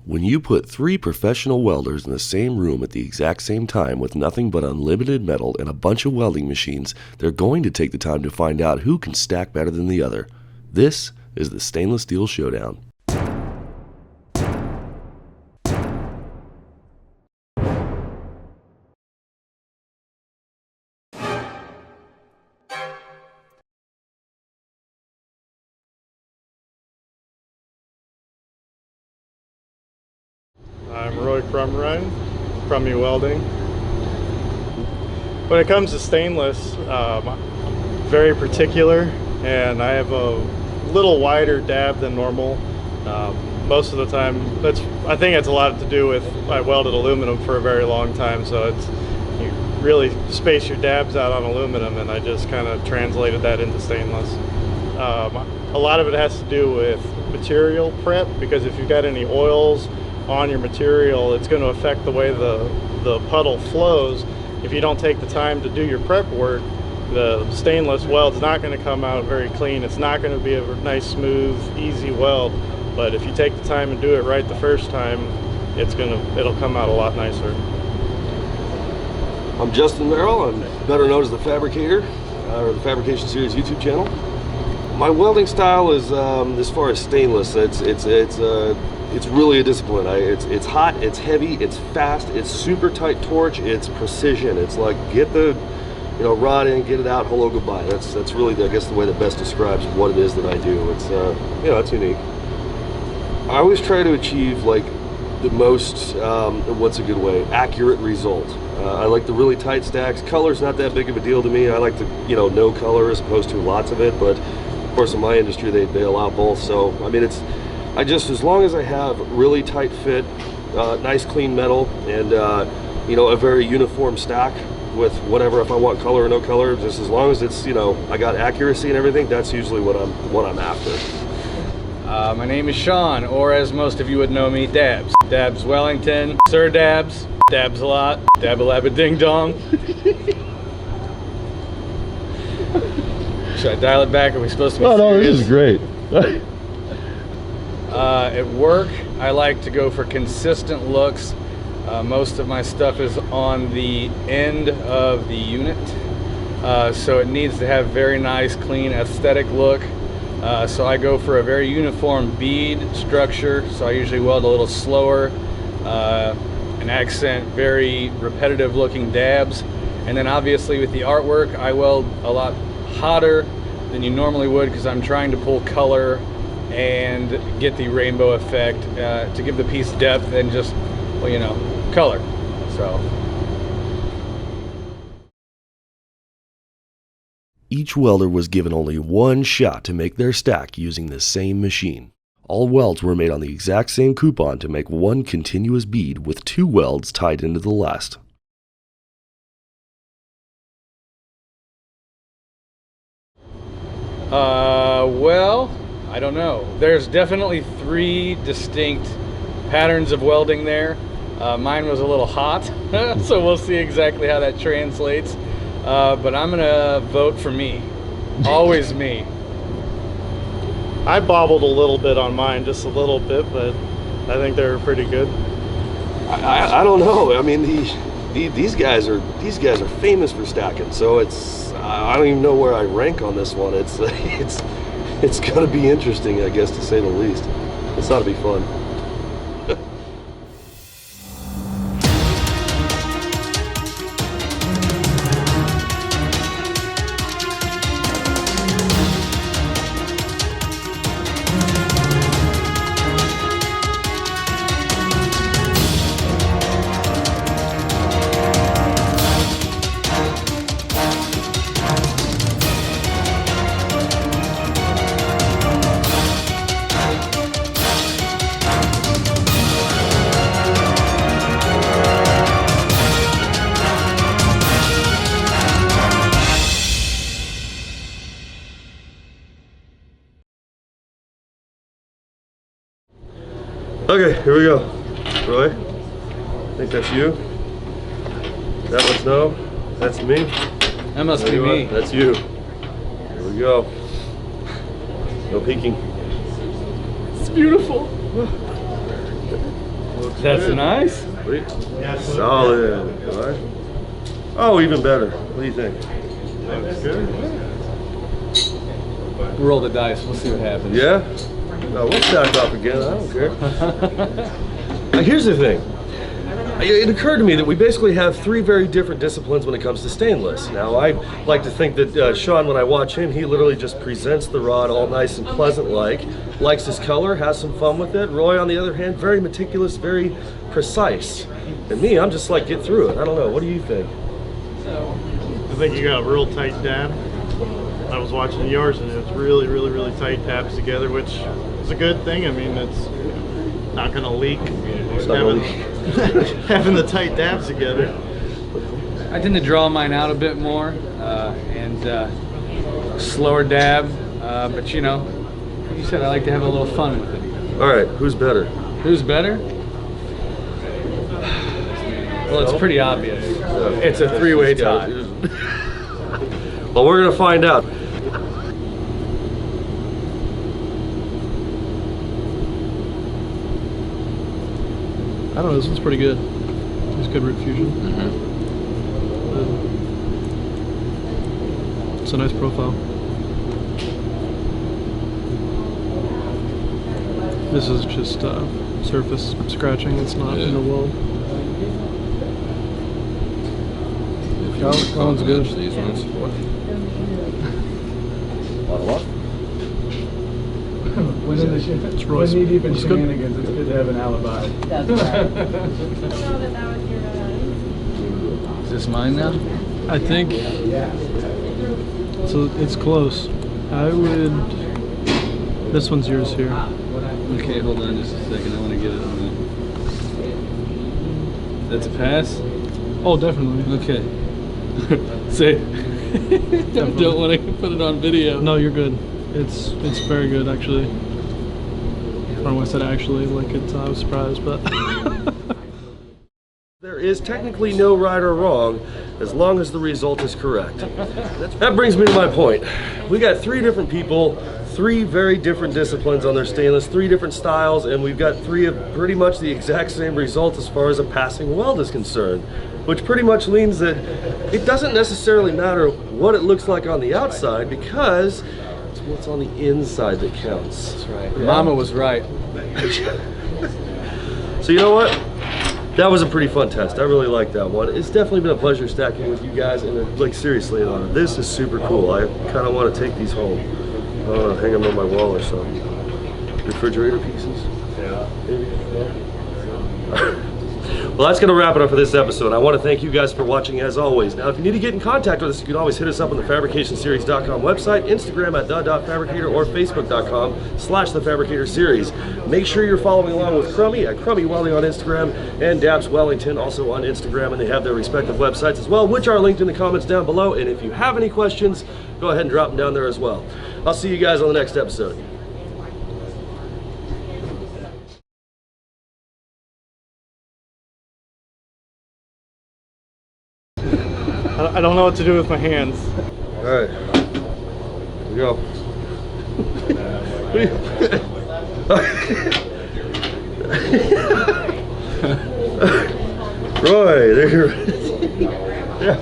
When you put 3 professional welders in the same room at the exact same time with nothing but unlimited metal and a bunch of welding machines, they're going to take the time to find out who can stack better than the other. This is the Stainless Steel Showdown. I'm Crummy Welding. When it comes to stainless, I'm very particular, and I have a little wider dab than normal. Most of the time, I think it's a lot to do with I welded aluminum for a very long time, so you really space your dabs out on aluminum, and I just kind of translated that into stainless. A lot of it has to do with material prep, because if you've got any oils on your material, it's going to affect the way the puddle flows. If you don't take the time to do your prep work, the stainless weld's not going to come out very clean. It's not going to be a nice, smooth, easy weld. But if you take the time and do it right the first time, it'll come out a lot nicer. I'm Justin Merrill. I'm better known as the Fabricator, or the Fabrication Series YouTube channel. My welding style is, as far as stainless, it's really a discipline. It's hot, it's heavy, it's fast, it's super tight torch, it's precision. It's like get the rod in, get it out, hello, goodbye. That's really, I guess, the way that best describes what it is that I do. It's it's unique. I always try to achieve like the most, what's a good way, accurate result. I like the really tight stacks. Color's not that big of a deal to me. I like to, no color as opposed to lots of it, but of course in my industry they allow both. So I mean, as long as I have really tight fit, nice clean metal, and a very uniform stack with whatever, if I want color or no color, just as long as it's, I got accuracy and everything, that's usually what I'm after. My name is Sean, or as most of you would know me, Dabs. DabsWellington, Sir Dabs, Dabs a lot, Dab-a-lab-a ding dong. Should I dial it back? Are we supposed to be serious? No, this is great. At work, I like to go for consistent looks. Most of my stuff is on the end of the unit, so it needs to have very nice, clean, aesthetic look. So I go for a very uniform bead structure, so I usually weld a little slower, and accent very repetitive looking dabs. And then obviously with the artwork, I weld a lot hotter than you normally would, because I'm trying to pull color and get the rainbow effect, to give the piece depth and just, color. So each welder was given only one shot to make their stack using the same machine. All welds were made on the exact same coupon to make one continuous bead with 2 welds tied into the last. Well, I don't know. There's definitely 3 distinct patterns of welding there. Mine was a little hot, so we'll see exactly how that translates. But I'm gonna vote for me. Always me. I bobbled a little bit on mine, just a little bit, but I think they were pretty good. I don't know. I mean, these guys are famous for stacking, so I don't even know where I rank on this one. It's gonna be interesting, I guess, to say the least. It's ought to be fun. Okay, here we go. Roy, I think that's you. That one's no. That's me. That must be me. That's you. Here we go. No peeking. It's beautiful. That's nice. Sweet. Solid. All right. Oh, even better. What do you think? That's good. Roll the dice. We'll see what happens. Yeah? No, we'll stack up again. I don't care. Now, here's the thing. It occurred to me that we basically have three very different disciplines when it comes to stainless. Now, I like to think that Sean, when I watch him, he literally just presents the rod all nice and pleasant-like, likes his color, has some fun with it. Roy, on the other hand, very meticulous, very precise. And me, I'm just like, get through it. I don't know. What do you think? I think you got a real tight dab. I was watching yours and it's really, really, really tight dabs together, which is a good thing. I mean, it's not going to leak. It's not gonna leak. Having the tight dabs together. I tend to draw mine out a bit more and slower dab, but you know, like you said, I like to have a little fun with it. All right, who's better? Who's better? Well, it's pretty obvious. It's a three-way tie. Well, we're gonna find out. I don't know, this one's pretty good. It's good root fusion. It's a nice profile. This is just surface scratching, it's not in the weld. That one's good. These ones. It's Roy's. Knee deep in It's good. shenanigans, it's good to have an alibi. That's right. I don't know that was your Is this mine now? I think so. It's close. I would. This one's yours here. Okay, hold on just a second. I want to get it on that. That's a pass? Oh, definitely. Okay. Say, don't want to put it on video. No, you're good. It's very good actually. I don't know why I said actually. Like it's. I was surprised, but. There is technically no right or wrong as long as the result is correct. That brings me to my point. We got three different people, three very different disciplines on their stainless, three different styles, and we've got three of pretty much the exact same result as far as a passing weld is concerned, which pretty much means that it doesn't necessarily matter what it looks like on the outside because it's what's on the inside that counts. That's right. Yeah. Mama was right. So you know what? That was a pretty fun test. I really liked that one. It's definitely been a pleasure stacking with you guys, and like seriously, this is super cool. I kind of want to take these home. Hang them on my wall or something. Refrigerator pieces? Yeah. Maybe? Yeah. Well, that's going to wrap it up for this episode. I want to thank you guys for watching as always. Now, if you need to get in contact with us, you can always hit us up on the fabricationseries.com website, Instagram at the.fabricator, or facebook.com/thefabricatorseries. Make sure you're following along with Crummy at Crummy Welding on Instagram and DabsWellington also on Instagram, and they have their respective websites as well, which are linked in the comments down below. And if you have any questions, go ahead and drop them down there as well. I'll see you guys on the next episode. I don't know what to do with my hands. All right, here we go. Roy, there you're. Yeah.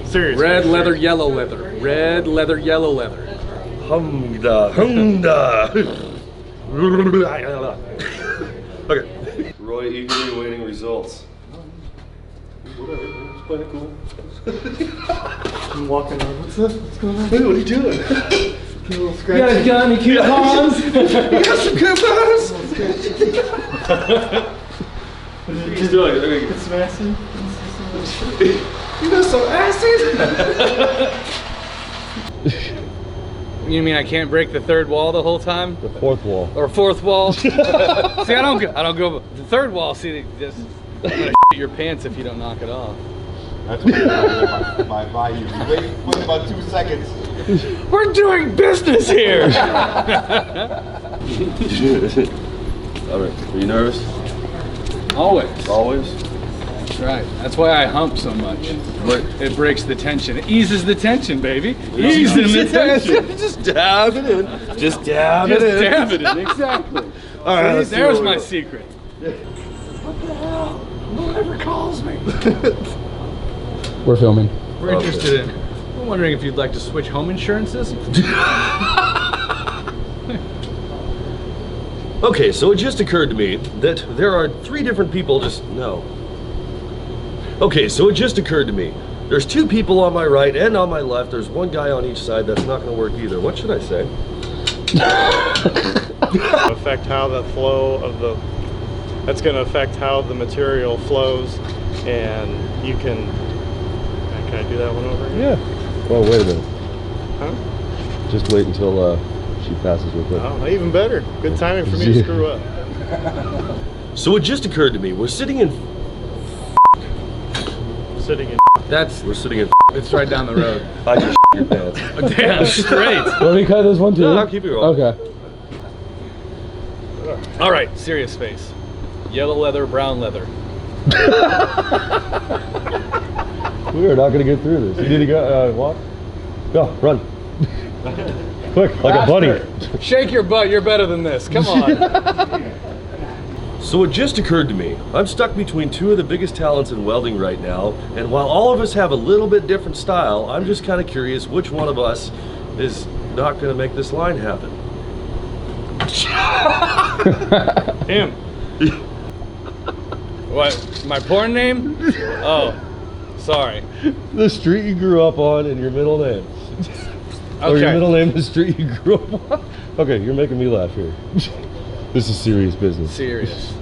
Seriously. Red leather, yellow leather. Red leather, yellow leather. Humda, humda. Okay. Roy eagerly awaiting results. Whatever, it's playing it cool. I'm walking over. What's up? What's going on? Hey, what are you doing? You guys got any coupons? You got some coupons? He's doing it. It's some acid. You got some acid? You mean I can't break the third wall the whole time? The fourth wall. Or fourth wall? See, I don't go. The third wall. See, just I'm gonna shit your pants if you don't knock it off. That's what my value. Wait about 2 seconds. We're doing business here. All right. Are you nervous? Always. Always. That's right. That's why I hump so much. It breaks the tension. It eases the tension, baby. Easing the tension. Just dab it in. Just dab it Just in. dab it in. Exactly. All right, See, let's see there's what we my got. secret. What the hell? Whoever calls me. We're filming. We're interested in. I'm wondering if you'd like to switch home insurances. Okay, so it just occurred to me that there are 3 different people Okay, so it just occurred to me. There's 2 people on my right and on my left. There's 1 guy on each side. That's not going to work either. What should I say? Affect how the flow of the. That's going to affect how the material flows, and you can. Can I do that one over again? Yeah. Oh, wait a minute. Huh? Just wait until she passes real quick. Oh, even better. Good timing for me to screw up. So it just occurred to me. We're sitting in. We're sitting in. It's right down the road. I just your pants. Damn straight. Let me cut this one too. No, keep it rolling. Okay. All right, serious face. Yellow leather, brown leather. We are not going to get through this. You need to go walk. Go, run. Quick, like a bunny. Shake your butt. You're better than this. Come on. So it just occurred to me, I'm stuck between 2 of the biggest talents in welding right now, and while all of us have a little bit different style, I'm just kind of curious which one of us is not going to make this line happen. Him. What? My porn name? Oh, sorry. The street you grew up on and your middle name. Okay. Or your middle name, the street you grew up on. Okay, you're making me laugh here. This is serious business. Serious.